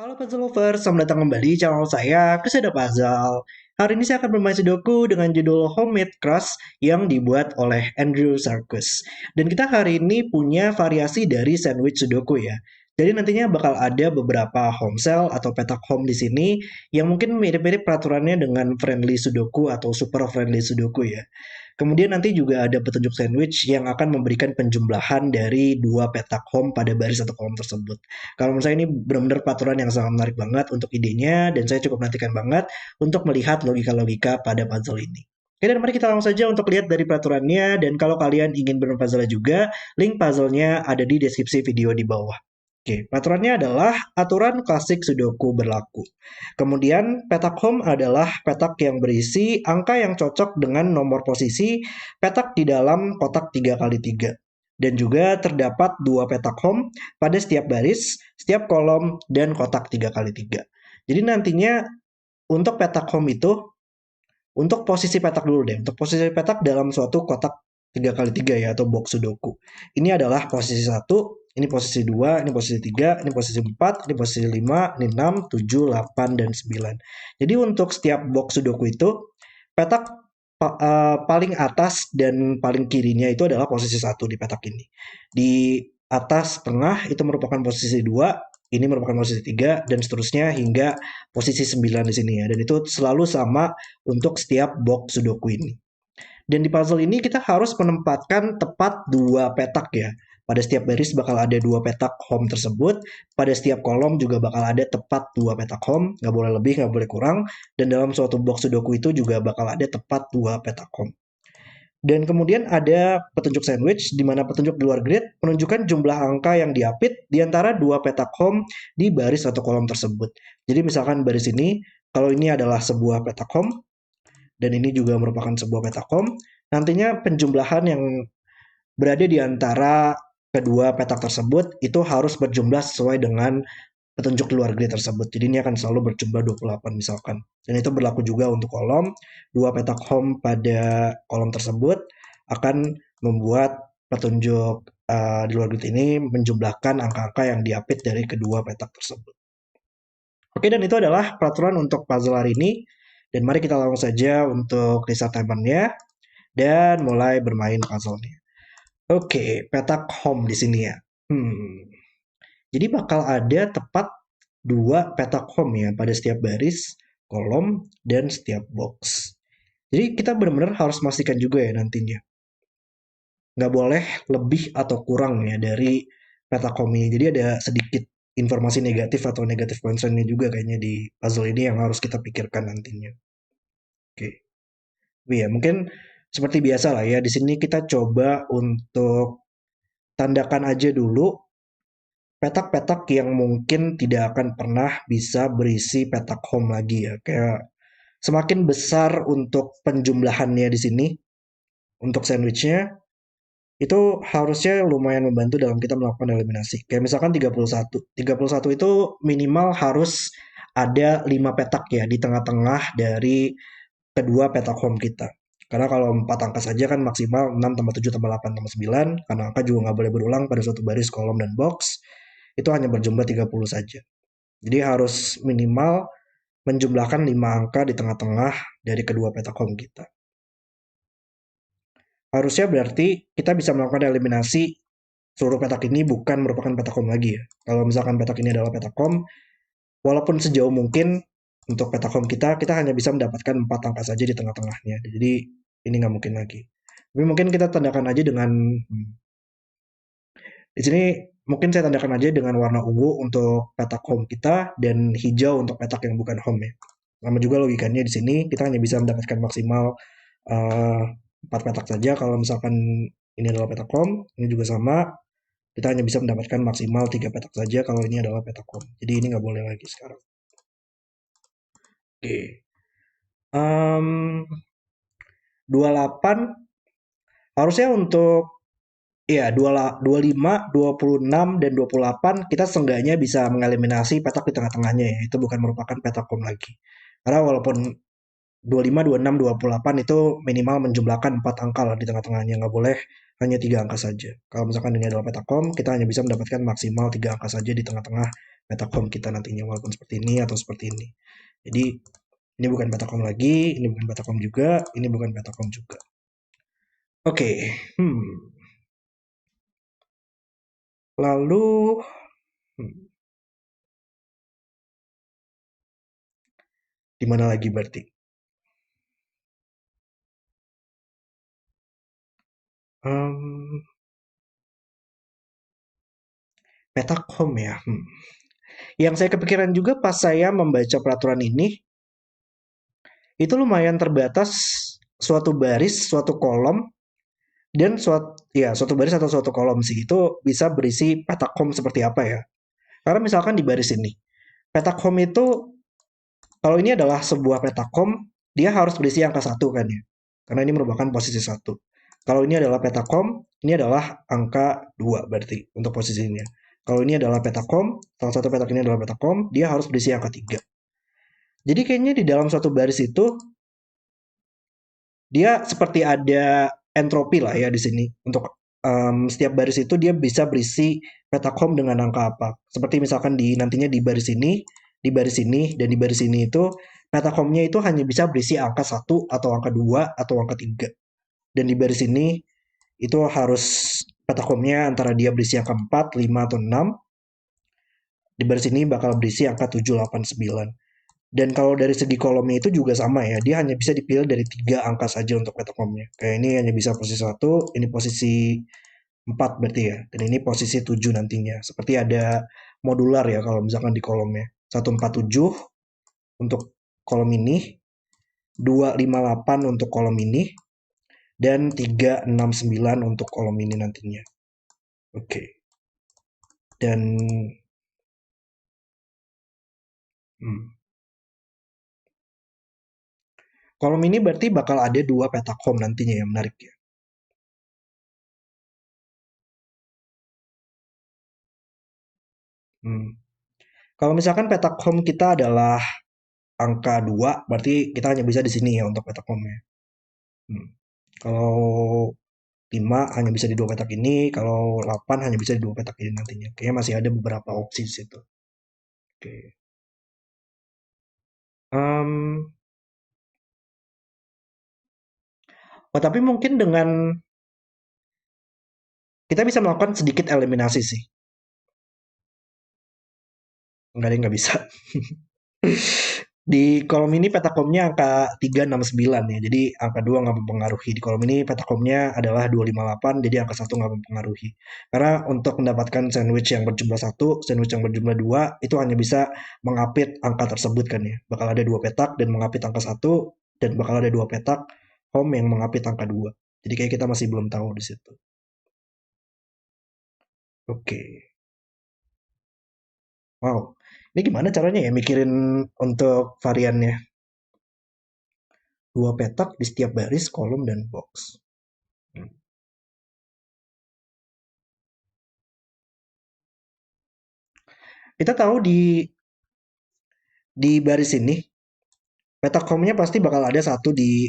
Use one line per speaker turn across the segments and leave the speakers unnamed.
Halo puzzle lovers, selamat datang kembali di channel saya, Keseda Puzzle. Hari ini saya akan bermain Sudoku dengan judul Homemade Crush yang dibuat oleh Andrew Sarkus. Dan kita hari ini punya variasi dari sandwich Sudoku ya. Jadi nantinya bakal ada beberapa home cell atau petak home di sini yang mungkin mirip-mirip peraturannya dengan friendly Sudoku atau super friendly Sudoku ya. Kemudian nanti juga ada petunjuk sandwich yang akan memberikan penjumlahan dari dua petak home pada baris atau kolom tersebut. Kalau menurut saya ini benar-benar peraturan yang sangat menarik banget untuk idenya dan saya cukup nantikan banget untuk melihat logika-logika pada puzzle ini. Oke, dan mari kita langsung saja untuk lihat dari peraturannya dan kalau kalian ingin bermain puzzle juga, link puzzle-nya ada di deskripsi video di bawah. Oke, peraturannya adalah aturan klasik Sudoku berlaku. Kemudian petak home adalah petak yang berisi angka yang cocok dengan nomor posisi petak di dalam kotak 3x3. Dan juga terdapat dua petak home pada setiap baris, setiap kolom, dan kotak 3x3. Jadi nantinya untuk petak home itu, untuk posisi petak dulu deh. Untuk posisi petak dalam suatu kotak 3x3 ya, atau box Sudoku. Ini adalah posisi 1, ini posisi 2, ini posisi 3, ini posisi 4, ini posisi 5, ini 6, 7, 8, dan 9. Jadi untuk setiap box Sudoku itu, petak paling atas dan paling kirinya itu adalah posisi 1 di petak ini. Di atas tengah itu merupakan posisi 2, ini merupakan posisi 3 dan seterusnya hingga posisi 9 di sini ya. Dan itu selalu sama untuk setiap box Sudoku ini. Dan di puzzle ini kita harus menempatkan tepat dua petak ya. Pada setiap baris bakal ada dua petak home tersebut. Pada setiap kolom juga bakal ada tepat dua petak home. Nggak boleh lebih, nggak boleh kurang. Dan dalam suatu box Sudoku itu juga bakal ada tepat dua petak home. Dan kemudian ada petunjuk sandwich, di mana petunjuk di luar grid menunjukkan jumlah angka yang diapit di antara dua petak home di baris atau kolom tersebut. Jadi misalkan baris ini, kalau ini adalah sebuah petak home, dan ini juga merupakan sebuah petak home, nantinya penjumlahan yang berada di antara kedua petak tersebut itu harus berjumlah sesuai dengan petunjuk luar grid tersebut. Jadi ini akan selalu berjumlah 28 misalkan. Dan itu berlaku juga untuk kolom. Dua petak home pada kolom tersebut akan membuat petunjuk di luar grid ini menjumlahkan angka-angka yang diapit dari kedua petak tersebut. Oke, dan itu adalah peraturan untuk puzzle hari ini. Dan mari kita langsung saja untuk reset timernya dan mulai bermain puzzle-nya. Oke, petak home di sini ya. Jadi bakal ada tepat dua petak home ya pada setiap baris, kolom, dan setiap box. Jadi kita benar-benar harus pastikan juga ya nantinya. Nggak boleh lebih atau kurang ya dari petak home ini. Jadi ada sedikit informasi negatif atau negatif concern-nya juga kayaknya di puzzle ini yang harus kita pikirkan nantinya. Oke. Ya, mungkin seperti biasa lah ya. Di sini kita coba untuk tandakan aja dulu petak-petak yang mungkin tidak akan pernah bisa berisi petak home lagi ya. Kayak semakin besar untuk penjumlahannya di sini untuk sandwichnya itu harusnya lumayan membantu dalam kita melakukan eliminasi. Kayak misalkan 31. 31 itu minimal harus ada 5 petak ya di tengah-tengah dari kedua petak home kita. Karena kalau 4 angka saja kan maksimal 6 tambah 7 tambah 8 tambah 9. Karena angka juga nggak boleh berulang pada suatu baris, kolom, dan box. Itu hanya berjumlah 30 saja. Jadi harus minimal menjumlahkan 5 angka di tengah-tengah dari kedua petak home kita. Harusnya berarti kita bisa melakukan eliminasi seluruh petak ini bukan merupakan petak home lagi ya. Kalau misalkan petak ini adalah petak home, walaupun sejauh mungkin untuk petak home kita hanya bisa mendapatkan 4 angka saja di tengah-tengahnya. Jadi ini nggak mungkin lagi. Tapi mungkin kita tandakan aja dengan di sini mungkin saya tandakan aja dengan warna ungu untuk petak home kita dan hijau untuk petak yang bukan home ya. Sama juga logikanya di sini kita hanya bisa mendapatkan maksimal 4 petak saja kalau misalkan ini adalah petak home, ini juga sama. Kita hanya bisa mendapatkan maksimal 3 petak saja kalau ini adalah petak home. Jadi ini nggak boleh lagi sekarang. Oke. 28 harusnya untuk ya 25, 26, dan 28 kita seenggaknya bisa mengeliminasi petak di tengah-tengahnya ya. Itu bukan merupakan petak home lagi. Karena walaupun 25, 26, 28 itu minimal menjumlahkan 4 angka lah di tengah-tengahnya. Nggak boleh hanya 3 angka saja. Kalau misalkan ini adalah petakom, kita hanya bisa mendapatkan maksimal 3 angka saja di tengah-tengah petakom kita nantinya, walaupun seperti ini atau seperti ini. Jadi ini bukan petakom lagi, ini bukan petakom juga, ini bukan petakom juga. Oke, lalu hmm, di mana lagi berarti? Hmm, Petakom ya. Yang saya kepikiran juga pas saya membaca peraturan ini, itu lumayan terbatas suatu baris, suatu kolom, dan suatu baris atau suatu kolom sih itu bisa berisi petakom seperti apa ya. Karena misalkan di baris ini, petakom itu kalau ini adalah sebuah petakom, dia harus berisi angka satu kan ya. Karena ini merupakan posisi satu. Kalau ini adalah petakom, ini adalah angka 2 berarti untuk posisinya. Kalau ini adalah petakom, salah satu petak ini adalah petakom, dia harus berisi angka 3. Jadi kayaknya di dalam suatu baris itu dia seperti ada entropi lah ya di sini. Untuk setiap baris itu dia bisa berisi petakom dengan angka apa. Seperti misalkan nantinya di baris ini, di baris ini, dan di baris ini itu petakomnya itu hanya bisa berisi angka satu atau angka 2 atau angka 3. Dan di baris ini itu harus petakomnya antara dia berisi angka 4, 5, atau 6. Di baris ini bakal berisi angka 7, 8, 9. Dan kalau dari segi kolomnya itu juga sama ya, dia hanya bisa dipilih dari 3 angka saja untuk petakomnya. Kayak ini hanya bisa posisi satu, ini posisi 4 berarti ya, dan ini posisi 7 nantinya. Seperti ada modular ya kalau misalkan di kolomnya. 147 untuk kolom ini, 258 untuk kolom ini, dan 369 untuk kolom ini nantinya. Oke. Dan hmm, kolom ini berarti bakal ada 2 petakom nantinya yang menarik ya. Hmm. Kalau misalkan petakom kita adalah angka 2 berarti kita hanya bisa di sini ya untuk petakomnya. Hmm. Kalau 5 hanya bisa di 2 petak ini, kalau 8 hanya bisa di 2 petak ini nantinya. Kayaknya masih ada beberapa opsi di situ. Oke. Em, tapi mungkin dengan kita bisa melakukan sedikit eliminasi sih. Enggak ada yang nggak bisa. Di kolom ini petakomnya angka 369 ya. Jadi angka 2 nggak mempengaruhi. Di kolom ini petakomnya adalah 258, jadi angka satu nggak mempengaruhi. Karena untuk mendapatkan sandwich yang berjumlah satu, sandwich yang berjumlah 2 itu hanya bisa mengapit angka tersebut kan ya. Bakal ada 2 petak dan mengapit angka satu, dan bakal ada 2 petak home yang mengapit angka 2. Jadi kayak kita masih belum tahu di situ. Oke. Wow. Ini gimana caranya ya mikirin untuk variannya? 2 petak di setiap baris, kolom, dan box. Hmm. Kita tahu di baris ini, petakomnya pasti bakal ada satu di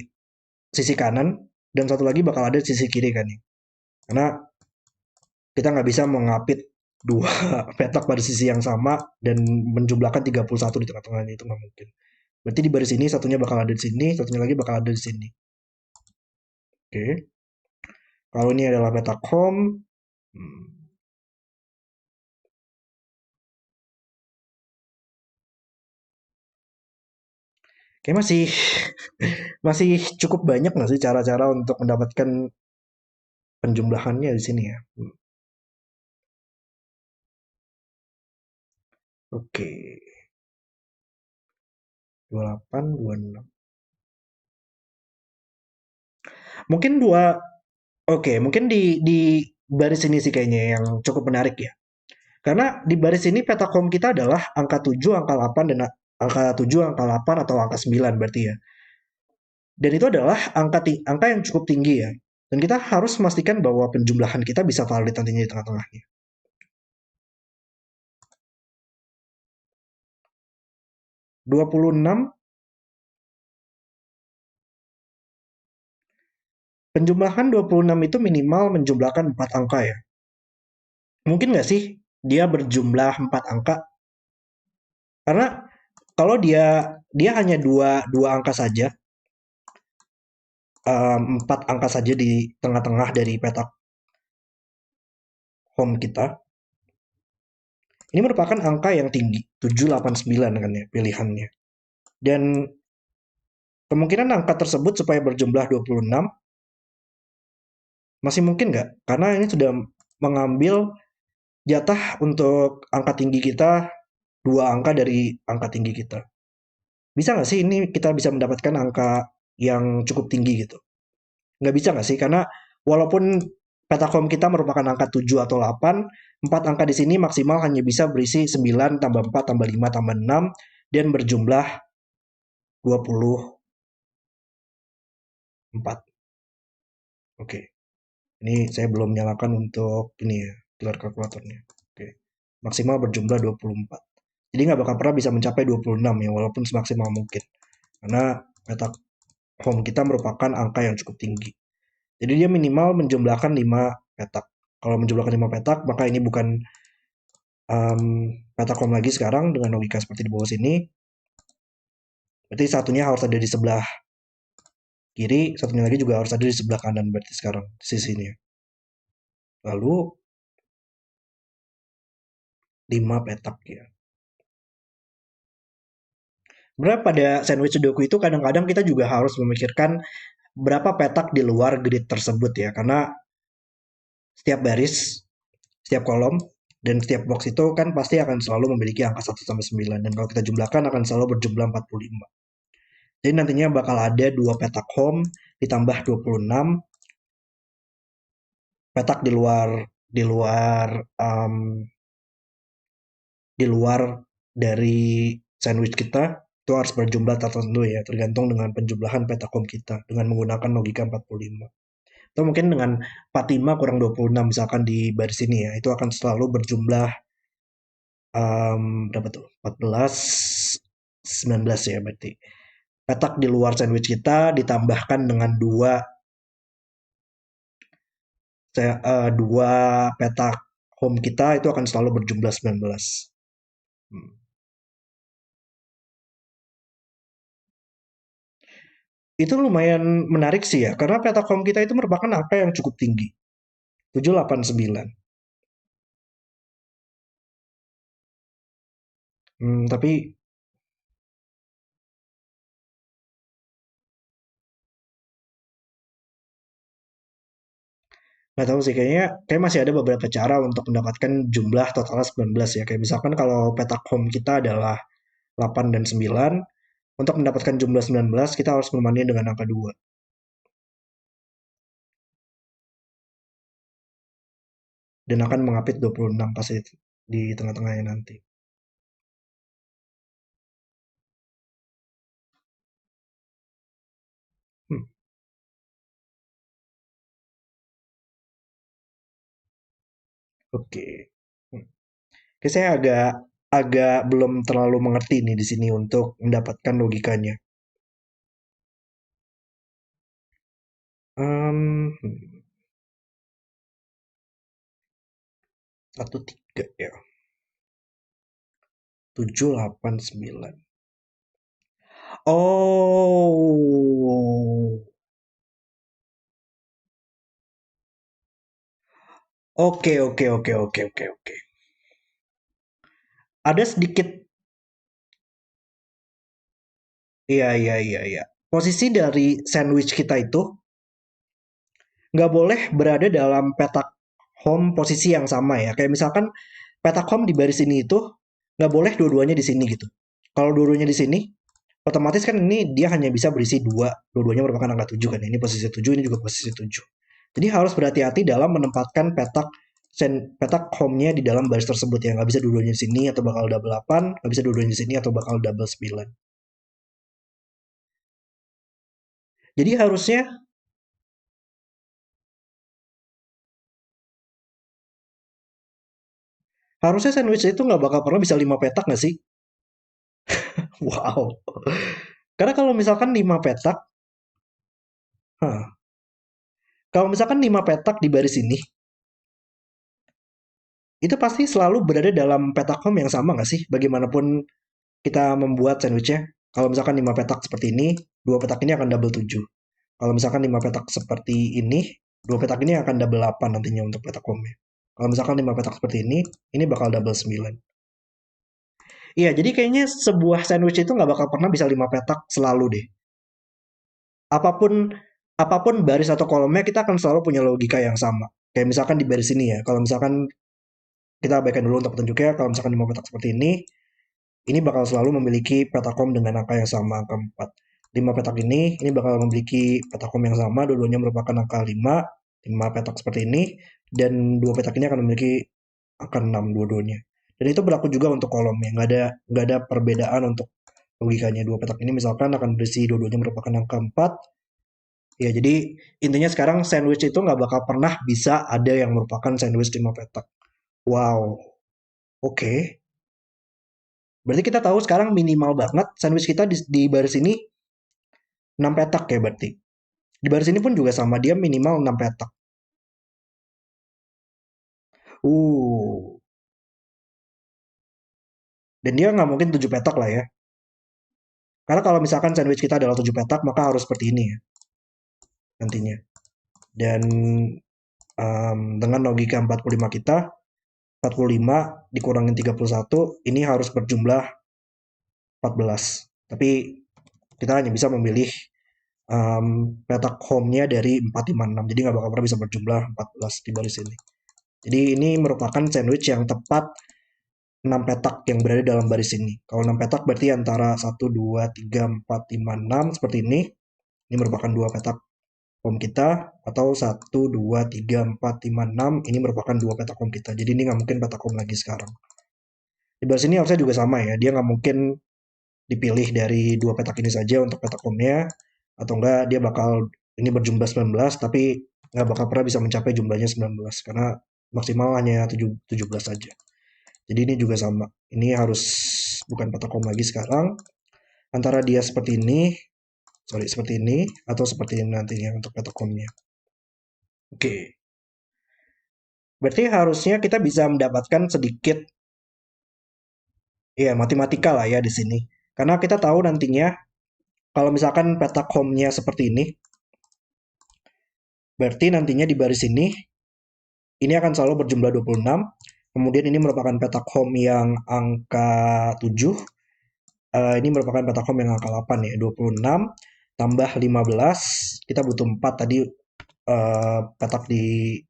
sisi kanan dan satu lagi bakal ada di sisi kiri kan ya. Karena kita nggak bisa mengapit dua petak pada sisi yang sama dan menjumlahkan 31 di tengah-tengahnya, itu nggak mungkin. Berarti di baris ini satunya bakal ada di sini, satunya lagi bakal ada di sini. Oke. Kalau ini adalah petakom, hmm, kayak masih masih cukup banyak nggak sih cara-cara untuk mendapatkan penjumlahannya di sini ya. Oke, 28, 26. Mungkin mungkin di baris ini sih kayaknya yang cukup menarik ya. Karena di baris ini petakom kita adalah angka 7, angka 8, dan angka 7, angka 8, atau angka 9 berarti ya. Dan itu adalah angka yang cukup tinggi ya. Dan kita harus memastikan bahwa penjumlahan kita bisa valid nantinya di tengah-tengahnya. 26 Penjumlahan 26 itu minimal menjumlahkan 4 angka ya. Mungkin nggak sih dia berjumlah 4 angka? Karena kalau dia hanya dua angka saja, 4 angka saja di tengah-tengah dari petak home kita. Ini merupakan angka yang tinggi, 789 kan ya pilihannya. Dan kemungkinan angka tersebut supaya berjumlah 26 masih mungkin nggak? Karena ini sudah mengambil jatah untuk angka tinggi kita, dua angka dari angka tinggi kita. Bisa nggak sih ini kita bisa mendapatkan angka yang cukup tinggi gitu? Nggak bisa nggak sih? Karena walaupun petakom kita merupakan angka 7 atau 8, 4 angka di sini maksimal hanya bisa berisi 9 tambah 4 tambah 5 tambah 6 dan berjumlah 24. Oke, ini saya belum nyalakan untuk ini ya, killer kalkulatornya. Oke, maksimal berjumlah 24. Jadi nggak bakal pernah bisa mencapai 26 ya, walaupun semaksimal mungkin. Karena petak home kita merupakan angka yang cukup tinggi. Jadi dia minimal menjumlahkan 5 petak. Kalau menjumlahkan 5 petak, maka ini bukan petak home lagi sekarang dengan logika seperti di bawah sini. Berarti satunya harus ada di sebelah kiri, satunya lagi juga harus ada di sebelah kanan berarti sekarang sisi ini. Lalu 5 petak ya. Berapa pada sandwich sudoku itu kadang-kadang kita juga harus memikirkan berapa petak di luar grid tersebut ya. Karena setiap baris, setiap kolom, dan setiap box itu kan pasti akan selalu memiliki angka 1 sampai 9. Dan kalau kita jumlahkan akan selalu berjumlah 45. Jadi nantinya bakal ada 2 petak home ditambah 26 petak di luar um, di luar dari sandwich kita itu harus berjumlah tertentu ya, tergantung dengan penjumlahan petak home kita dengan menggunakan logika 45. Atau mungkin dengan 45 kurang 26 misalkan di baris ini ya, itu akan selalu berjumlah berapa tuh? 14, 19 ya berarti. Petak di luar sandwich kita ditambahkan dengan dua petak home kita itu akan selalu berjumlah 19. Hmm. Itu lumayan menarik sih ya, karena petak home kita itu merupakan angka yang cukup tinggi. 789. Tapi nggak tahu sih, kayak masih ada beberapa cara untuk mendapatkan jumlah totalnya 19 ya. Kayak misalkan kalau petak home kita adalah 8 dan 9, untuk mendapatkan jumlah 19 kita harus menemani dengan angka 2 dan akan mengapit 26 pasti di tengah-tengahnya nanti. Hmm, oke. Hmm. Oke, saya agak agak belum terlalu mengerti nih di sini untuk mendapatkan logikanya. 1 3 ya. 7 8 9. Oh. Oke, oke, oke, oke, oke, oke. Ada sedikit, iya, iya, iya, iya. Posisi dari sandwich kita itu nggak boleh berada dalam petak home posisi yang sama ya. Kayak misalkan petak home di baris ini itu nggak boleh dua-duanya di sini gitu. Kalau dua-duanya di sini, otomatis kan ini dia hanya bisa berisi dua. Dua-duanya merupakan angka 7 kan. Ini posisi 7, ini juga posisi 7. Jadi harus berhati-hati dalam menempatkan petak home-nya di dalam baris tersebut ya. Nggak bisa dua-duanya di sini atau bakal double 8, nggak bisa dua-duanya di sini atau bakal double 9. Jadi harusnya sandwich itu nggak bakal pernah bisa 5 petak nggak sih? Wow. Karena kalau misalkan 5 petak, hah, Kalau misalkan 5 petak di baris ini, itu pasti selalu berada dalam petak home yang sama nggak sih? Bagaimanapun kita membuat sandwichnya. Kalau misalkan 5 petak seperti ini, dua petak ini akan double 7. Kalau misalkan 5 petak seperti ini, dua petak ini akan double 8 nantinya untuk petak home-nya. Kalau misalkan 5 petak seperti ini bakal double 9. Iya, jadi kayaknya sebuah sandwich itu nggak bakal pernah bisa 5 petak selalu deh. Apapun apapun baris atau kolomnya kita akan selalu punya logika yang sama. Kayak misalkan di baris ini ya, kalau misalkan kita abaikan dulu untuk petunjuknya, kalau misalkan 5 petak seperti ini bakal selalu memiliki petakom dengan angka yang sama, angka 4. 5 petak ini bakal memiliki petakom yang sama, dua-duanya merupakan angka 5, 5 petak seperti ini, dan dua petak ini akan memiliki angka 6 dua-duanya. Dan itu berlaku juga untuk kolomnya, nggak ada perbedaan untuk logikanya. Dua petak ini misalkan akan berisi dua-duanya merupakan angka 4. Ya, jadi intinya sekarang sandwich itu nggak bakal pernah bisa ada yang merupakan sandwich 5 petak. Wow, oke. Berarti kita tahu sekarang minimal banget sandwich kita di baris ini 6 petak ya berarti. Di baris ini pun juga sama, dia minimal 6 petak. Uh, dan dia nggak mungkin 7 petak lah ya. Karena kalau misalkan sandwich kita adalah 7 petak, maka harus seperti ini ya nantinya. Dan dengan logika 45 kita, 45 dikurangin 31, ini harus berjumlah 14. Tapi kita hanya bisa memilih petak home-nya dari 456. Jadi nggak bakal pernah bisa berjumlah 14 di baris ini. Jadi ini merupakan sandwich yang tepat 6 petak yang berada dalam baris ini. Kalau 6 petak berarti antara 1, 2, 3, 4, 5, 6 seperti ini. Ini merupakan dua petak home kita. Atau 1, 2, 3, 4, 5, 6. Ini merupakan dua petak home kita. Jadi ini nggak mungkin petak home lagi sekarang. Di baris ini harusnya juga sama ya. Dia nggak mungkin dipilih dari dua petak ini saja untuk petak home-nya. Atau enggak dia bakal ini berjumlah 19 tapi nggak bakal pernah bisa mencapai jumlahnya 19 karena maksimal hanya 17 saja. Jadi ini juga sama. Ini harus bukan petakom lagi sekarang. Antara dia seperti ini, seperti ini, atau seperti ini nantinya untuk petakomnya. Oke. Berarti harusnya kita bisa mendapatkan sedikit ya matematika lah ya di sini. Karena kita tahu nantinya kalau misalkan petakomnya seperti berarti nantinya di baris ini akan selalu berjumlah 26. Kemudian ini merupakan petak home yang angka 7. Ini merupakan petak home yang angka 8 ya. 26 tambah 15. Kita butuh 4 tadi. Petak di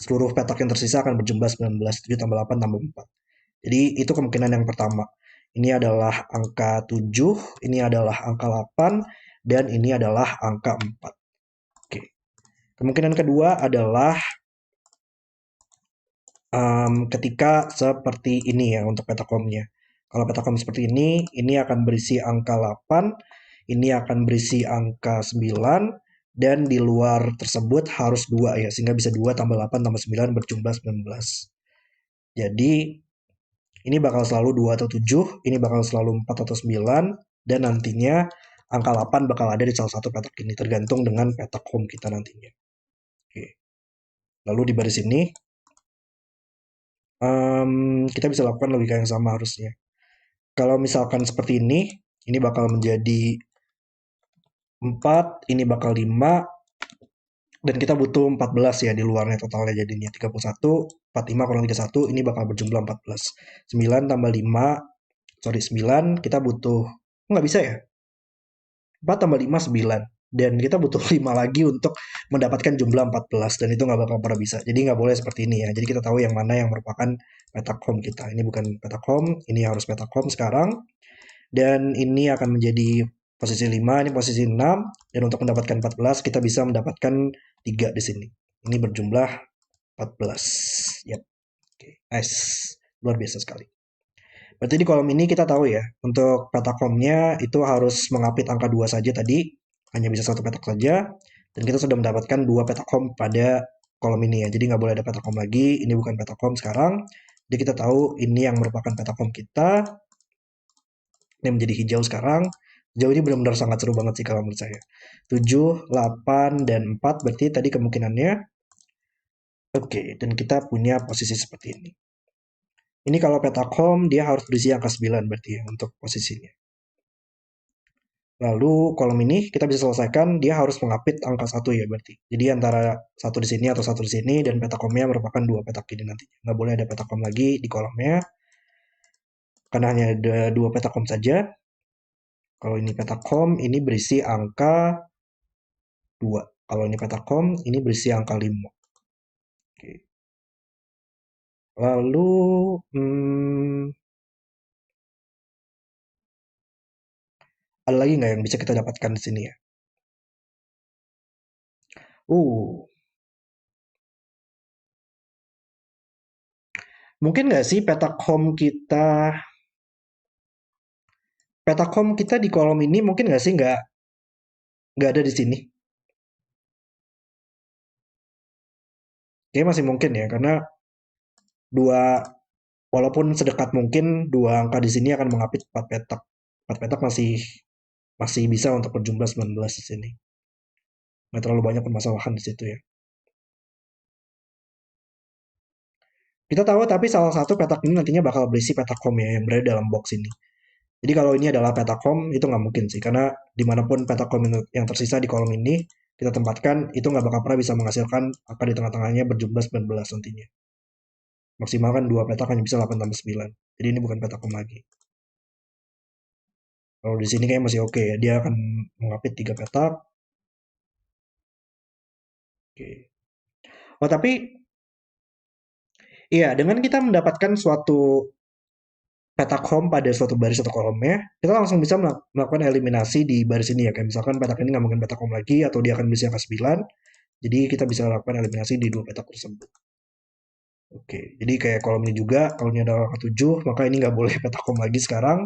seluruh petak yang tersisa akan berjumlah 19. 7 tambah 8 tambah 4. Jadi itu kemungkinan yang pertama. Ini adalah angka 7. Ini adalah angka 8. Dan ini adalah angka 4. Oke. Kemungkinan kedua adalah ketika seperti ini ya untuk petakomnya. Kalau petakom seperti ini akan berisi angka 8, ini akan berisi angka 9, dan di luar tersebut harus 2 ya, sehingga bisa 2 tambah 8 tambah 9 berjumlah 19. Jadi, ini bakal selalu 2 atau 7, ini bakal selalu 4 atau 9, dan nantinya angka 8 bakal ada di salah satu petak ini, tergantung dengan petak home kita nantinya. Oke. Lalu di baris ini, kita bisa lakukan logika yang sama harusnya. Kalau misalkan seperti ini bakal menjadi 4, ini bakal 5, dan kita butuh 14 ya di luarnya totalnya jadinya 31, 45 kurang 31, ini bakal berjumlah 14. 9 tambah 5, 9, kita butuh, nggak bisa ya? 4 tambah 5, 9. Dan kita butuh 5 lagi untuk mendapatkan jumlah 14, dan itu nggak bakal pernah bisa. Jadi nggak boleh seperti ini ya. Jadi kita tahu yang mana yang merupakan petak home kita. Ini bukan petak home, ini harus petak home sekarang. Dan ini akan menjadi posisi 5, ini posisi 6. Dan untuk mendapatkan 14, kita bisa mendapatkan 3 di sini. Ini berjumlah 14. Yap. Oke, nice. Luar biasa sekali. Berarti di kolom ini kita tahu ya, untuk petak home-nya itu harus mengapit angka 2 saja tadi. Hanya bisa satu petak saja. Dan kita sudah mendapatkan 2 petak home pada kolom ini ya. Jadi nggak boleh ada petak home lagi. Ini bukan petak home sekarang. Jadi kita tahu ini yang merupakan petak home kita. Ini menjadi hijau sekarang. Jauh ini benar-benar sangat seru banget sih kalau menurut saya. 7, 8, dan 4 berarti tadi kemungkinannya. Oke, dan kita punya posisi seperti ini. Ini kalau petakom dia harus berisi angka 9 berarti ya untuk posisinya. Lalu kolom ini kita bisa selesaikan dia harus mengapit angka 1 ya berarti. Jadi antara satu di sini atau satu di sini dan petakomnya merupakan dua petak ini nantinya. Nggak boleh ada petakom lagi di kolomnya karena hanya ada dua petakom saja. Kalau ini petakom ini berisi angka 2. Kalau ini petakom ini berisi angka 5. Oke. Lalu ada lagi nggak yang bisa kita dapatkan di sini ya? Uh, Mungkin nggak sih petakom kita di kolom ini mungkin nggak sih nggak ada di sini? Kayaknya masih mungkin ya karena dua walaupun sedekat mungkin dua angka di sini akan mengapit 4 petak. 4 petak masih masih bisa untuk berjumlah 19 di sini. Nggak terlalu banyak permasalahan di situ ya. Kita tahu tapi salah satu petak ini nantinya bakal berisi petakom ya yang berada dalam box ini. Jadi kalau ini adalah petakom itu nggak mungkin sih karena dimanapun petakom yang tersisa di kolom ini kita tempatkan itu nggak bakal pernah bisa menghasilkan angka di tengah-tengahnya berjumlah 19 nantinya. Maksimal kan dua petak hanya bisa 8 tambah 9. Jadi ini bukan petakom lagi. Kalau di sini kayak masih oke ya. Dia akan mengapit 3 petak. Oke. Oh tapi iya dengan kita mendapatkan suatu petak home pada suatu baris atau kolomnya, kita langsung bisa melakukan eliminasi di baris ini ya. Kayak misalkan petak ini nggak mungkin petak home lagi atau dia akan berisi angka 9. Jadi kita bisa lakukan eliminasi di dua petak tersebut. Oke, jadi kayak kolom ini juga, kalau ini ada angka 7, maka ini nggak boleh petak home lagi sekarang.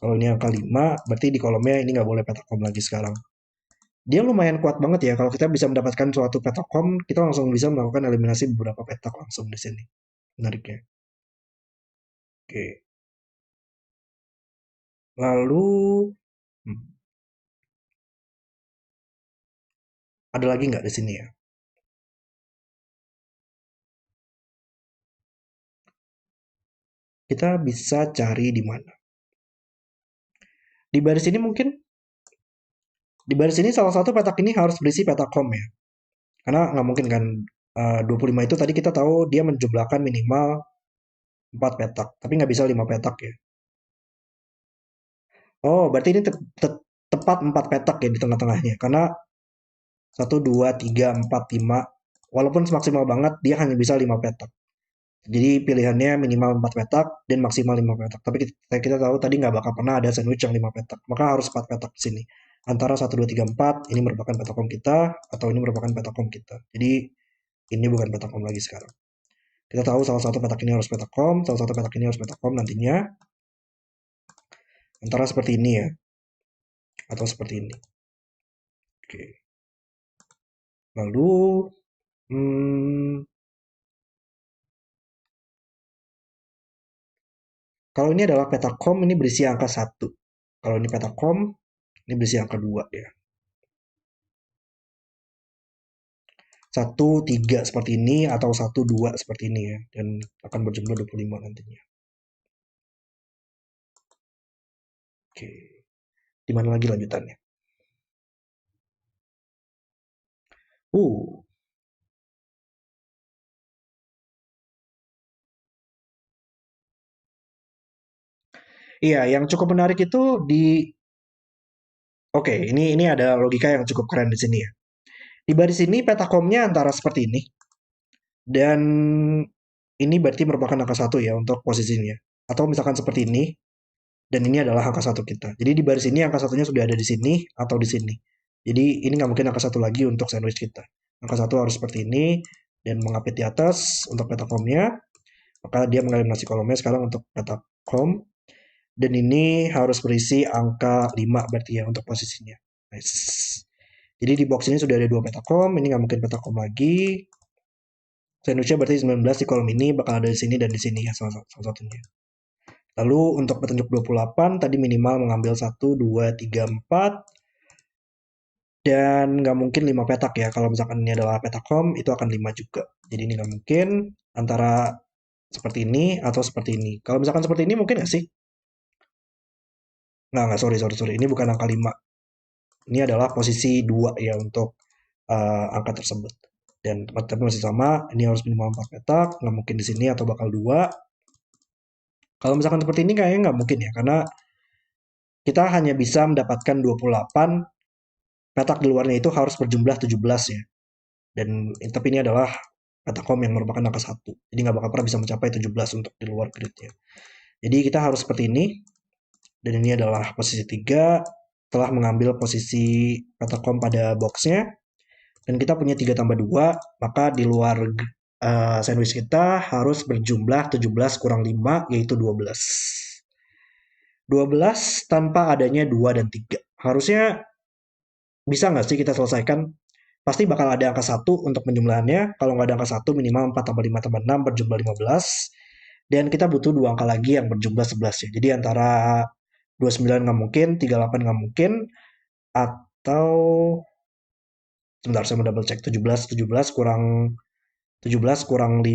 Kalau ini angka 5, berarti di kolomnya ini nggak boleh petak home lagi sekarang. Dia lumayan kuat banget ya, kalau kita bisa mendapatkan suatu petak home, kita langsung bisa melakukan eliminasi beberapa petak langsung di sini. Menariknya. Oke, lalu hmm, ada lagi nggak di sini ya? Kita bisa cari di mana? Di baris ini mungkin, di baris ini salah satu petak ini harus berisi petak home ya. Karena nggak mungkin kan 25 itu tadi kita tahu dia menjumlahkan minimal 4 petak, tapi nggak bisa 5 petak ya. Oh, berarti ini tepat 4 petak ya di tengah-tengahnya. Karena 1, 2, 3, 4, 5. Walaupun semaksimal banget, dia hanya bisa 5 petak. Jadi pilihannya minimal 4 petak dan maksimal 5 petak. Tapi kita tahu tadi nggak bakal pernah ada sandwich yang 5 petak. Maka harus 4 petak di sini. Antara 1, 2, 3, 4 ini merupakan petakom kita atau ini merupakan petakom kita. Jadi ini bukan petakom lagi sekarang. Kita tahu salah satu petak ini harus petakom, salah satu petak ini harus petakom nantinya. Antara seperti ini ya. Atau seperti ini. Oke. Lalu hmm, kalau ini adalah petakom ini berisi angka 1. Kalau ini petakom ini berisi angka 2 ya. 1, 3 seperti ini atau 1, 2 seperti ini ya. Dan akan berjumlah 25 nantinya. Oke. Di mana lagi lanjutannya? Uh. Iya, yang cukup menarik itu oke, ini ada logika yang cukup keren di sini ya. Di baris ini petakomnya antara seperti ini dan ini berarti merupakan angka 1 ya untuk posisinya. Atau misalkan seperti ini dan ini adalah angka 1 kita. Jadi di baris ini angka satunya sudah ada di sini atau di sini. Jadi ini nggak mungkin angka 1 lagi untuk sandwich kita. Angka 1 harus seperti ini dan mengapit di atas untuk petakomnya. Maka dia mengeliminasi kolomnya sekarang untuk petakom. Dan ini harus berisi angka 5 berarti ya untuk posisinya. Nice. Jadi di box ini sudah ada dua petakom, ini nggak mungkin petakom lagi. Sandwichnya berarti 19 di kolom ini bakal ada di sini dan di sini ya salah satunya. Lalu untuk petunjuk 28 tadi minimal mengambil 1, 2, 3, 4. Dan nggak mungkin 5 petak ya. Kalau misalkan ini adalah petak home, itu akan 5 juga. Jadi ini nggak mungkin antara seperti ini atau seperti ini. Kalau misalkan seperti ini mungkin nggak sih? Nggak, sorry. Ini bukan angka 5. Ini adalah posisi 2 ya untuk angka tersebut. Dan tapi masih sama, ini harus minimal 4 petak, nggak mungkin di sini atau bakal 2. Kalau misalkan seperti ini kayaknya nggak mungkin ya, karena kita hanya bisa mendapatkan 28, petak di luarnya itu harus berjumlah 17 ya. Dan tapi ini adalah petak home yang merupakan angka 1. Jadi nggak bakal pernah bisa mencapai 17 untuk di luar gridnya. Jadi kita harus seperti ini. Dan ini adalah posisi 3 telah mengambil posisi petak home pada boxnya. Dan kita punya 3 tambah 2, maka di luar sandwich kita harus berjumlah 17 kurang 5, yaitu 12. 12 tanpa adanya 2 dan 3. Harusnya bisa nggak sih kita selesaikan? Pasti bakal ada angka 1 untuk penjumlahannya. Kalau nggak ada angka 1, minimal 4 tambah 5 tambah 6 berjumlah 15. Dan kita butuh 2 angka lagi yang berjumlah 11 ya. Jadi antara 29 nggak mungkin, 38 nggak mungkin, atau sebentar saya mau double check. 17 kurang 5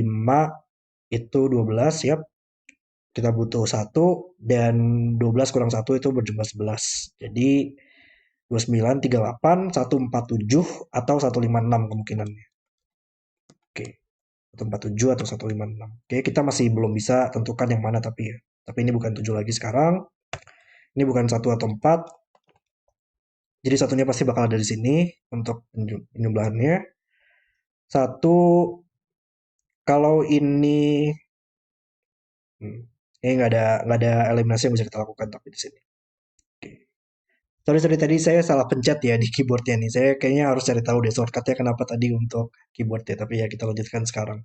itu 12 ya. Kita butuh 1 dan 12 kurang 1 itu berjumlah 11. Jadi 29, 38, 147 atau 156 kemungkinannya. Oke. 147 atau 156. Oke, kita masih belum bisa tentukan yang mana tapi ya. Tapi ini bukan 7 lagi sekarang. Ini bukan 1 atau 4. Jadi satunya pasti bakal ada di sini untuk penjumlahannya. 1 kalau ini nggak ada eliminasi yang bisa kita lakukan tapi di sini. Oke. Sorry tadi saya salah pencet ya di keyboardnya nih. Saya kayaknya harus cari tahu deh shortcutnya kenapa tadi untuk keyboardnya. Tapi ya kita lanjutkan sekarang.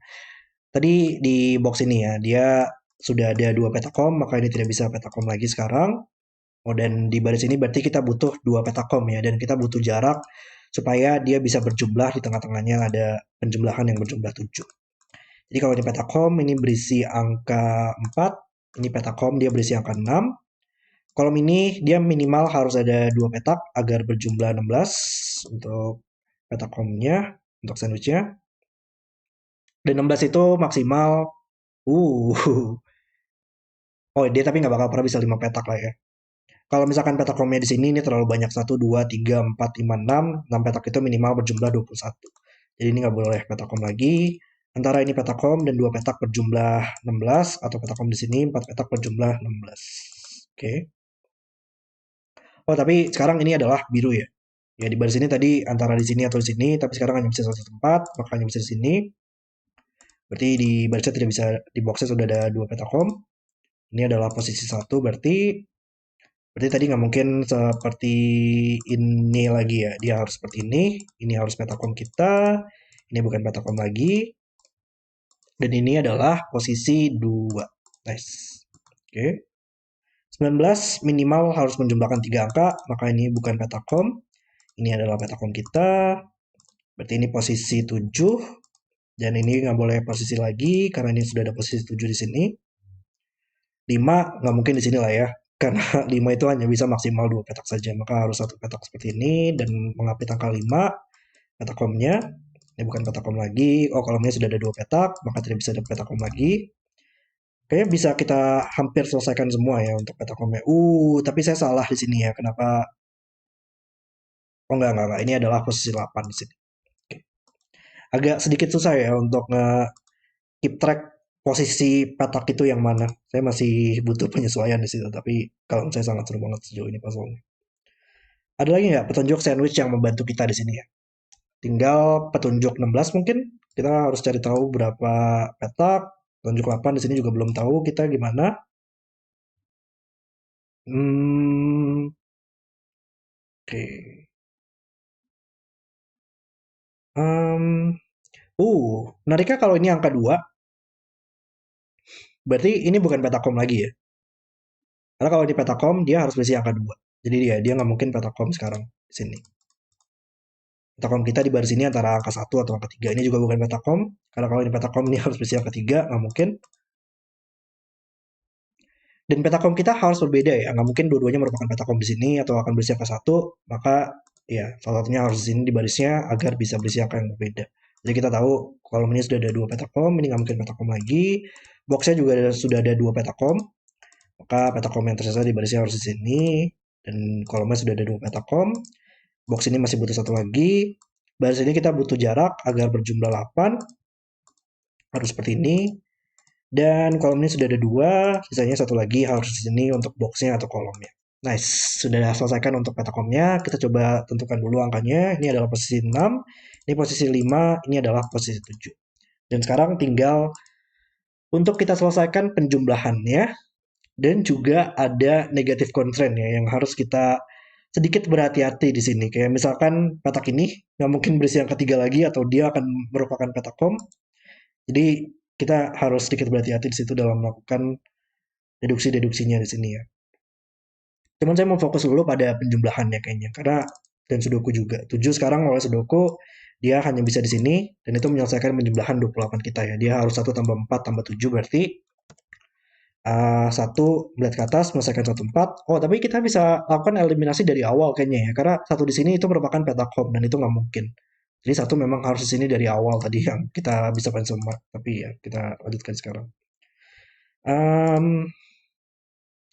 Tadi di box ini ya, dia sudah ada 2 petakom, maka ini tidak bisa petakom lagi sekarang. Oh, dan di baris ini berarti kita butuh 2 petakom ya, dan kita butuh jarak supaya dia bisa berjumlah di tengah-tengahnya ada penjumlahan yang berjumlah 7. Jadi kalau ini petakom, ini berisi angka 4, ini petakom dia berisi angka 6. Kolom ini dia minimal harus ada 2 petak agar berjumlah 16 untuk petakomnya, untuk sandwichnya. Dan 16 itu maksimal. Uh, oh dia tapi nggak bakal pernah bisa 5 petak lah ya. Kalau misalkan petak komnya di sini ini terlalu banyak 1, 2, 3, 4, 5, 6 petak itu minimal berjumlah 21. Jadi ini nggak boleh petak kom lagi. Antara ini petak kom dan 2 petak berjumlah 16 atau petak kom di sini 4 petak berjumlah 16. Oke. Oh tapi sekarang ini adalah biru ya. Ya di baris ini tadi antara di sini atau di sini, tapi sekarang hanya bisa satu tempat, maka hanya bisa di sini. Berarti di barisnya tidak bisa, di boxnya sudah ada 2 petak kom. Ini adalah posisi 1 berarti tadi nggak mungkin seperti ini lagi ya. Dia harus seperti ini. Ini harus petakom kita. Ini bukan petakom lagi. Dan ini adalah posisi 2. Nice. Oke. 19 minimal harus menjumlahkan 3 angka. Maka ini bukan petakom. Ini adalah petakom kita. Berarti ini posisi 7. Dan ini nggak boleh posisi lagi. Karena ini sudah ada posisi 7 di sini. 5 nggak mungkin di sini lah ya. Karena 5 itu hanya bisa maksimal 2 petak saja. Maka harus satu petak seperti ini. Dan mengapit angka 5 petakomnya. Ini bukan petakom lagi. Oh, kolomnya sudah ada 2 petak. Maka tidak bisa ada petakom lagi. Kayaknya bisa kita hampir selesaikan semua ya untuk petakomnya. Tapi saya salah di sini ya. Kenapa? Oh, enggak. Ini adalah posisi 8 di sini. Oke. Agak sedikit susah ya untuk keep track posisi petak itu yang mana. Saya masih butuh penyesuaian di situ, tapi kalau saya sangat seru banget sejauh ini puzzle-nya. Ada lagi nggak petunjuk sandwich yang membantu kita di sini ya? Tinggal petunjuk 16 mungkin. Kita harus cari tahu berapa petak. Petunjuk 8 di sini juga belum tahu kita gimana. Oke. Menariknya kalau ini angka 2, berarti ini bukan petakom lagi ya. Karena kalau di petakom dia harus berisi angka 2. Jadi dia nggak mungkin petakom sekarang di sini. Petakom kita di baris ini antara angka 1 atau angka 3. Ini juga bukan petakom. Karena kalau ini petakom ini harus berisi angka 3, nggak mungkin. Dan petakom kita harus berbeda ya, nggak mungkin dua-duanya merupakan petakom di sini atau akan berisi angka satu, maka ya salah satunya harus di sini di barisnya agar bisa berisi angka yang berbeda. Jadi kita tahu kolom ini sudah ada dua petakom, ini nggak mungkin petakom lagi. Boxnya juga sudah ada dua petakom, maka petakom yang tersisa di barisnya harus di sini. Dan kolomnya sudah ada dua petakom. Box ini masih butuh satu lagi. Baris ini kita butuh jarak agar berjumlah 8. Harus seperti ini. Dan kolom ini sudah ada dua, sisanya satu lagi harus di sini untuk boxnya atau kolomnya. Nice, sudah selesaikan untuk petakomnya. Kita coba tentukan dulu angkanya. Ini adalah posisi 6, ini posisi 5, ini adalah posisi 7. Dan sekarang tinggal untuk kita selesaikan penjumlahannya. Dan juga ada negatif constraint ya yang harus kita sedikit berhati-hati di sini. Kayak misalkan petak ini nggak mungkin berisi yang ketiga lagi atau dia akan merupakan petakom. Jadi kita harus sedikit berhati-hati di situ dalam melakukan deduksi-deduksinya di sini ya. Cuman saya mau fokus dulu pada penjumlahannya kayaknya karena dan sudoku juga. 7 sekarang oleh sudoku dia hanya bisa di sini dan itu menyelesaikan penjumlahan 28 kita ya. Dia harus 1 tambah 4 tambah 7 berarti 1 melihat ke atas menyelesaikan 1 4. Oh, tapi kita bisa lakukan eliminasi dari awal kayaknya ya. Karena satu di sini itu merupakan petakom dan itu nggak mungkin. Jadi satu memang harus di sini dari awal tadi yang kita bisa pensiun. Tapi ya kita lanjutkan sekarang. Em,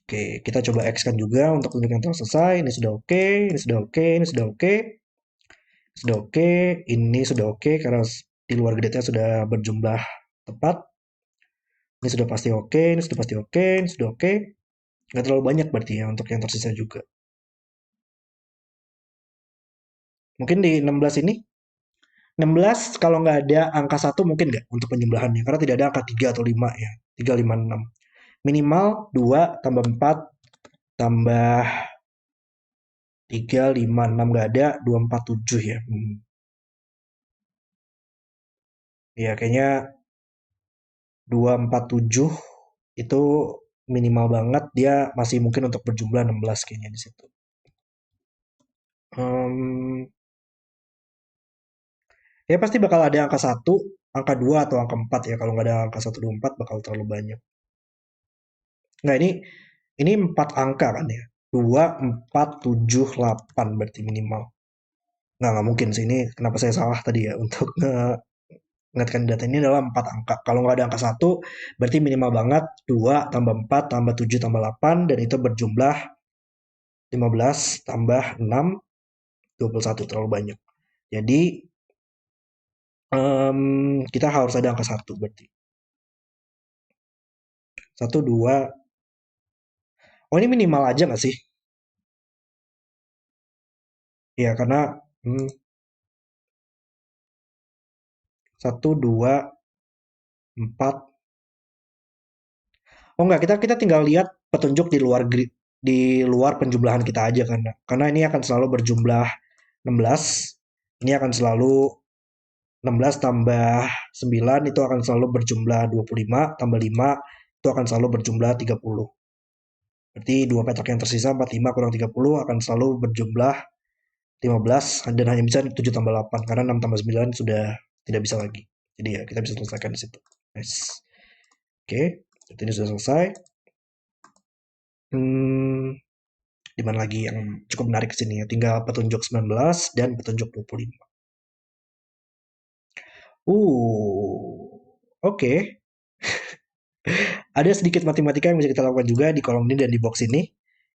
Oke, kita coba X kan juga untuk tunjuk yang telah selesai. Ini sudah oke, ini sudah oke, ini sudah oke, sudah oke, ini sudah oke karena di luar gridnya sudah berjumlah tepat. Ini sudah pasti oke, ini sudah pasti oke, ini sudah oke. Nggak terlalu banyak berarti ya untuk yang tersisa juga. Mungkin di 16 ini, 16 kalau nggak ada angka satu mungkin nggak untuk penjumlahannya. Karena tidak ada angka 3 atau 5 ya. 3, 5, 6. Minimal 2 tambah 4 tambah 3, 5, 6 nggak ada, 2, 4, 7 ya. Ya kayaknya 2, 4, 7 itu minimal banget. Dia masih mungkin untuk berjumlah 16 kayaknya di situ. Hmm, ya pasti bakal ada angka satu, angka 2 atau angka 4 ya. Kalau nggak ada angka 1, 2, 4 bakal terlalu banyak. Nah ini 4 angka kan ya. 2, 4, 7, 8 berarti minimal. Nggak mungkin sih ini kenapa saya salah tadi ya untuk mengingatkan data ini adalah 4 angka. Kalau nggak ada angka satu berarti minimal banget 2 tambah 4 tambah 7 tambah 8 dan itu berjumlah 15 tambah 6, 21 terlalu banyak. Jadi kita harus ada angka satu berarti. 1, 2. Oh ini minimal aja nggak sih? Ya karena 1, 2, 4. Oh enggak, kita tinggal lihat petunjuk di luar grid, di luar penjumlahan kita aja karena ini akan selalu berjumlah 16. Ini akan selalu 16 tambah 9 itu akan selalu berjumlah 25 tambah 5 itu akan selalu berjumlah 30. Berarti dua petak yang tersisa 45 kurang 30 akan selalu berjumlah 15 dan hanya bisa 7 tambah 8 karena 6 tambah 9 sudah tidak bisa lagi. Jadi ya kita bisa selesaikan di situ. Nice. Oke, jadi ini sudah selesai. Hmm, di mana lagi yang cukup menarik di sini ya? Tinggal petunjuk 19 dan petunjuk 25. Oke. Ada sedikit matematika yang bisa kita lakukan juga di kolom ini dan di box ini.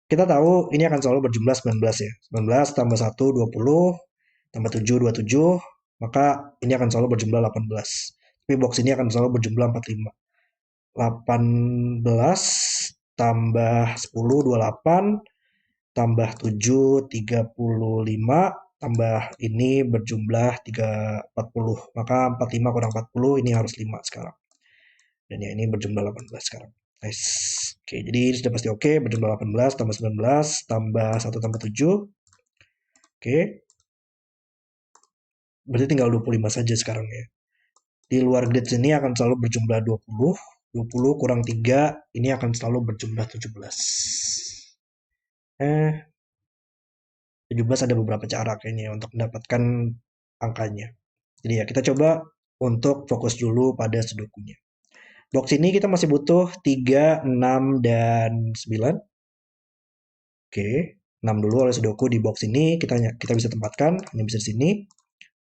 Kita tahu ini akan selalu berjumlah 19 ya. 19 tambah 1, 20, tambah 7, 27, maka ini akan selalu berjumlah 18. Tapi box ini akan selalu berjumlah 45. 18 tambah 10, 28, tambah 7, 35, tambah ini berjumlah 40. Maka 45 kurang 40 ini harus 5 sekarang. Dan ya ini berjumlah 18 sekarang. Nice. Oke, jadi ini sudah pasti oke. Berjumlah 18 tambah 19 tambah 1 tambah 7. Oke. Berarti tinggal 25 saja sekarang ya. Di luar grid sini akan selalu berjumlah 20. 20 kurang 3 ini akan selalu berjumlah 17. 17 ada beberapa cara kayaknya untuk mendapatkan angkanya. Jadi ya kita coba untuk fokus dulu pada sudokunya. Box ini kita masih butuh 3, 6, dan 9. Oke, 6 dulu oleh Sudoku di box ini kita bisa tempatkan, hanya bisa di sini.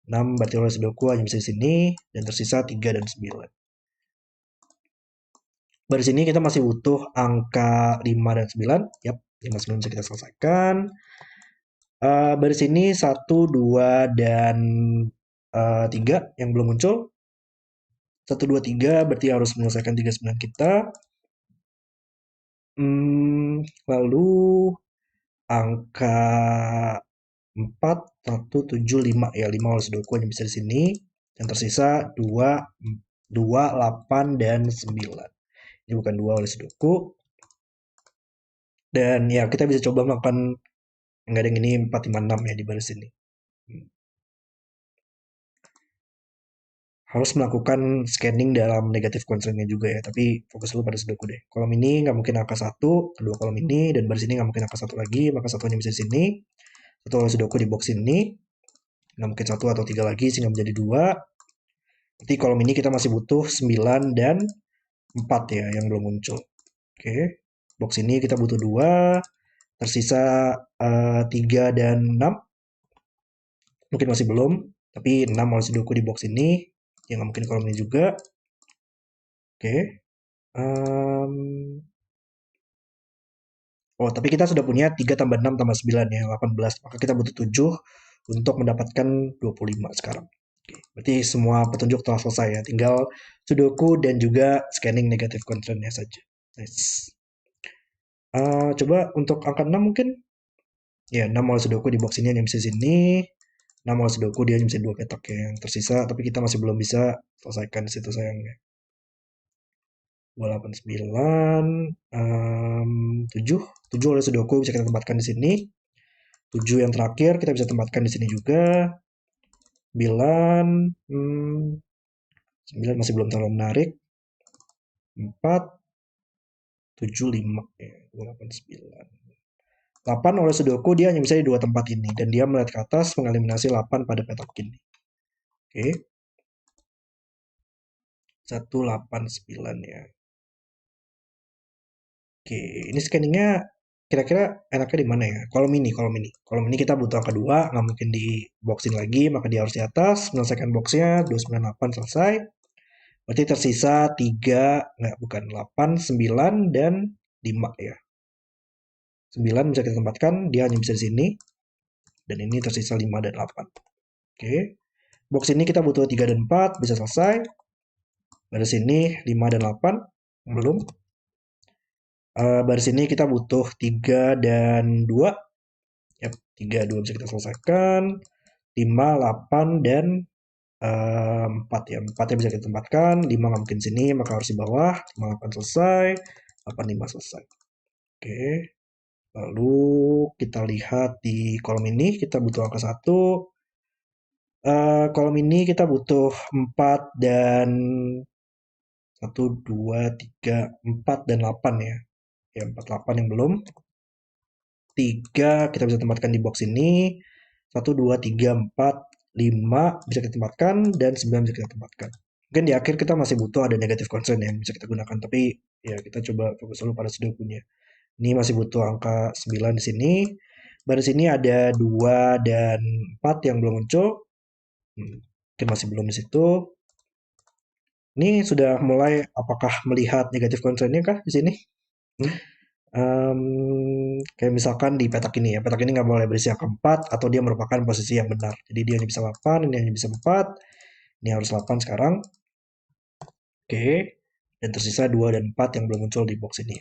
6 berarti oleh Sudoku hanya bisa di sini, dan tersisa 3 dan 9. Dari sini kita masih butuh angka 5 dan 9. Yap, 5 9 bisa kita selesaikan. Baris ini 1, 2, dan 3 yang belum muncul. 1, 2, 3 berarti harus menyelesaikan 3 9 kita. Lalu angka 4, 1, 7, 5. Ya, 5 oleh Sudoku hanya bisa di sini. Yang tersisa 2, 2, 8, dan 9. Ini bukan 2 oleh Sudoku. Dan ya, kita bisa coba melakukan enggak ada yang ini 4, 5, 6 ya di baris ini. Harus melakukan scanning dalam negatif constraint-nya juga ya, tapi fokus dulu pada Sudoku deh. Kolom ini nggak mungkin angka 1, kedua kolom ini, dan baris ini nggak mungkin angka 1 lagi, maka satunya bisa di sini. Satu oleh Sudoku di box ini, nggak mungkin 1 atau 3 lagi, sehingga menjadi 2. Berarti kolom ini kita masih butuh 9 dan 4 ya, yang belum muncul. Oke, box ini kita butuh 2, tersisa 3 dan 6. Mungkin masih belum, tapi 6 oleh Sudoku di box ini, yang nggak mungkin kolom ini juga. Oke. Oh, tapi kita sudah punya 3 tambah 6 tambah 9 ya, 18. Maka kita butuh 7 untuk mendapatkan 25 sekarang. Oke, berarti semua petunjuk telah selesai ya. Tinggal Sudoku dan juga scanning negative constraint-nya saja. Nice. Coba untuk angka 6 mungkin. Ya, 6 oleh Sudoku di box ini hanya bisa sini. 6 oleh Sudoku dia hanya bisa 2 petak ya yang tersisa. Tapi kita masih belum bisa selesaikan di situ sayangnya. 289, 7. 7 oleh Sudoku bisa kita tempatkan di sini. 7 yang terakhir kita bisa tempatkan di sini juga. 9, 9 masih belum terlalu menarik. 4, 7, 5 ya, 8, 9. 8 oleh Sudoku dia hanya bisa di dua tempat ini dan dia melihat ke atas mengeliminasi 8 pada petak ini. Oke. 1, 8, 9 ya. Oke, ini scanningnya kira-kira enaknya di mana ya? Kolom ini, kolom ini. Kolom ini kita butuh angka 2, nggak mungkin di boxin lagi, maka dia harus di atas. Menyelesaikan boxnya, 298 selesai. Berarti tersisa 3, nggak, bukan 8, 9, dan 5 ya. 9 bisa kita tempatkan, dia hanya bisa di sini. Dan ini tersisa 5 dan 8. Oke. Box ini kita butuh 3 dan 4, bisa selesai. Baris ini 5 dan 8, belum. Baris ini kita butuh 3 dan 2. Yap, 3, 2 bisa kita selesaikan. 5, 8, dan 4 ya. 4 yang bisa kita tempatkan. 5 nggak mungkin sini, maka harus di bawah. 5, 8 selesai. 8, 5 selesai. Oke. Lalu kita lihat di kolom ini, kita butuh angka 1. Kolom ini kita butuh 4 dan 1, 2, 3, 4 dan 8 ya. Ya, 4, 8 yang belum. 3 kita bisa tempatkan di box ini. 1, 2, 3, 4, 5 bisa kita tempatkan, dan 9 bisa kita tempatkan. Mungkin di akhir kita masih butuh ada negative constraint yang bisa kita gunakan, tapi ya kita coba fokus dulu pada Sudoku-nya. Ini masih butuh angka 9 di sini. Baris ini ada 2 dan 4 yang belum muncul. Mungkin masih belum di situ. Ini sudah mulai apakah melihat negative constraint-nya kah di sini? Kayak misalkan di petak ini ya, petak ini nggak boleh berisi angka 4 atau dia merupakan posisi yang benar. Jadi dia hanya bisa 8, ini hanya bisa 4, ini harus 8 sekarang. Oke, dan tersisa 2 dan 4 yang belum muncul di box ini.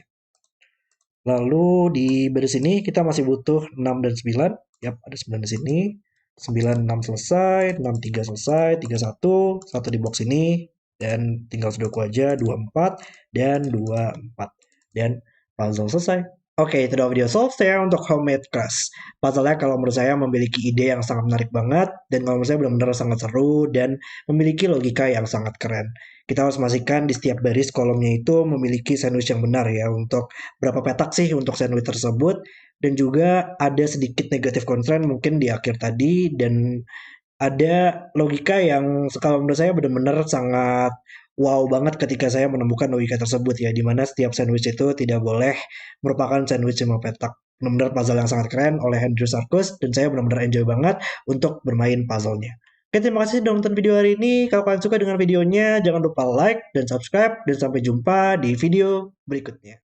Lalu di baris ini kita masih butuh 6 dan 9. Yap, ada 9 di sini. 9, 6 selesai, 6, 3 selesai, 3, 1, 1 di box ini, dan tinggal Sudoku aja, 2, 4, dan 2, 4. Dan puzzle selesai. Oke, itu adalah video solve saya untuk Homemade Crush. Puzzle-nya kalau menurut saya memiliki ide yang sangat menarik banget, dan kalau menurut saya benar-benar sangat seru, dan memiliki logika yang sangat keren. Kita harus memastikan di setiap baris kolomnya itu memiliki sandwich yang benar ya, untuk berapa petak sih untuk sandwich tersebut, dan juga ada sedikit negative constraint mungkin di akhir tadi, dan ada logika yang kalau menurut saya benar-benar sangat wow banget ketika saya menemukan logika tersebut ya, di mana setiap sandwich itu tidak boleh merupakan sandwich lima petak. Benar-benar puzzle yang sangat keren oleh Andrew Sarkis dan saya benar-benar enjoy banget untuk bermain puzzle-nya. Oke, terima kasih sudah nonton video hari ini. Kalau kalian suka dengan videonya, jangan lupa like dan subscribe dan sampai jumpa di video berikutnya.